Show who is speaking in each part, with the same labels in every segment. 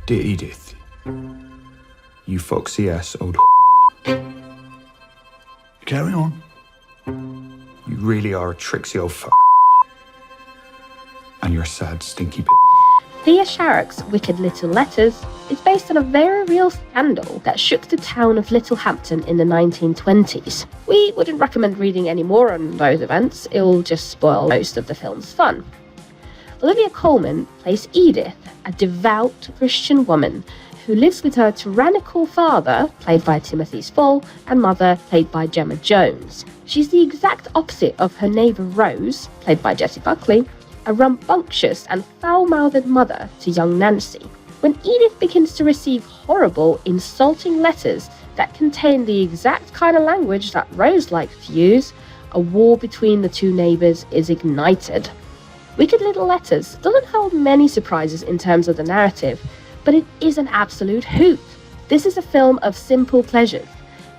Speaker 1: Dear Edith, you foxy ass old
Speaker 2: Carry on.
Speaker 1: You really are a tricksy old fuck. And you're a sad, stinky bitch.
Speaker 3: Thea Sharrock's Wicked Little Letters is based on a very real scandal that shook the town of Littlehampton in the 1920s. We wouldn't recommend reading any more on those events, it'll just spoil most of the film's fun. Olivia Colman plays Edith, a devout Christian woman who lives with her tyrannical father, played by Timothy Spall, and mother, played by Gemma Jones. She's the exact opposite of her neighbour Rose, played by Jessie Buckley, a rambunctious and foul-mouthed mother to young Nancy. When Edith begins to receive horrible, insulting letters that contain the exact kind of language that Rose likes to use, a war between the two neighbours is ignited. Wicked Little Letters doesn't hold many surprises in terms of the narrative, but it is an absolute hoot. This is a film of simple pleasures,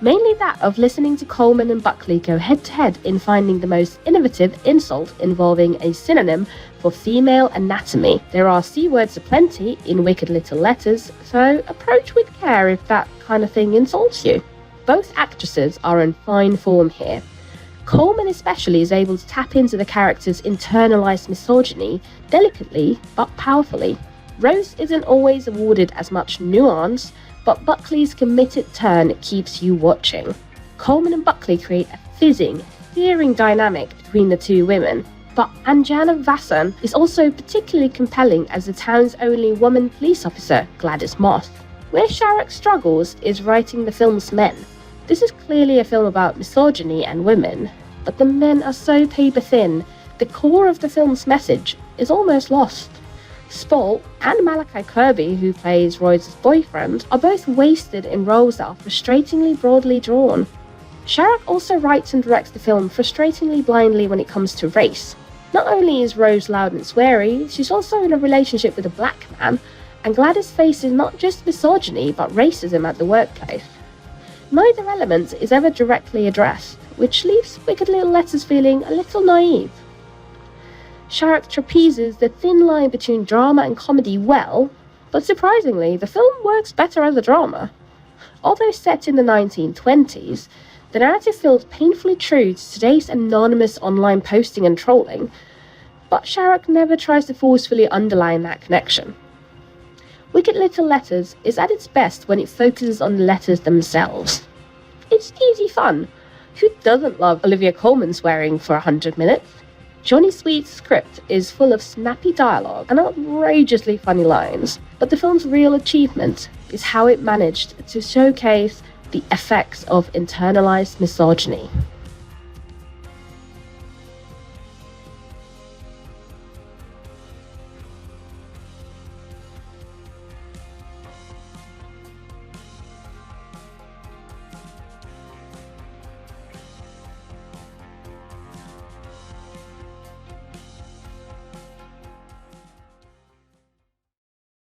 Speaker 3: mainly that of listening to Colman and Buckley go head-to-head in finding the most innovative insult involving a synonym for female anatomy. There are C words aplenty in Wicked Little Letters, so approach with care if that kind of thing insults you. Both actresses are in fine form here. Colman especially is able to tap into the character's internalized misogyny delicately but powerfully. Rose isn't always awarded as much nuance, but Buckley's committed turn keeps you watching. Colman and Buckley create a fizzing, searing dynamic between the two women, but Anjana Vasan is also particularly compelling as the town's only woman police officer, Gladys Moss. Where Sharrock struggles is writing the film's men. This is clearly a film about misogyny and women, but the men are so paper-thin, the core of the film's message is almost lost. Spall and Malachi Kirby, who plays Roy's boyfriend, are both wasted in roles that are frustratingly broadly drawn. Sharrock also writes and directs the film frustratingly blindly when it comes to race. Not only is Rose loud and sweary, she's also in a relationship with a black man, and Gladys faces not just misogyny but racism at the workplace. Neither element is ever directly addressed, which leaves Wicked Little Letters feeling a little naive. Sharrock trapezes the thin line between drama and comedy well, but surprisingly, the film works better as a drama. Although set in the 1920s, the narrative feels painfully true to today's anonymous online posting and trolling, but Sharrock never tries to forcefully underline that connection. Wicked Little Letters is at its best when it focuses on the letters themselves. It's easy fun. Who doesn't love Olivia Colman swearing for 100 minutes? Johnny Sweet's script is full of snappy dialogue and outrageously funny lines, but the film's real achievement is how it managed to showcase the effects of internalized misogyny.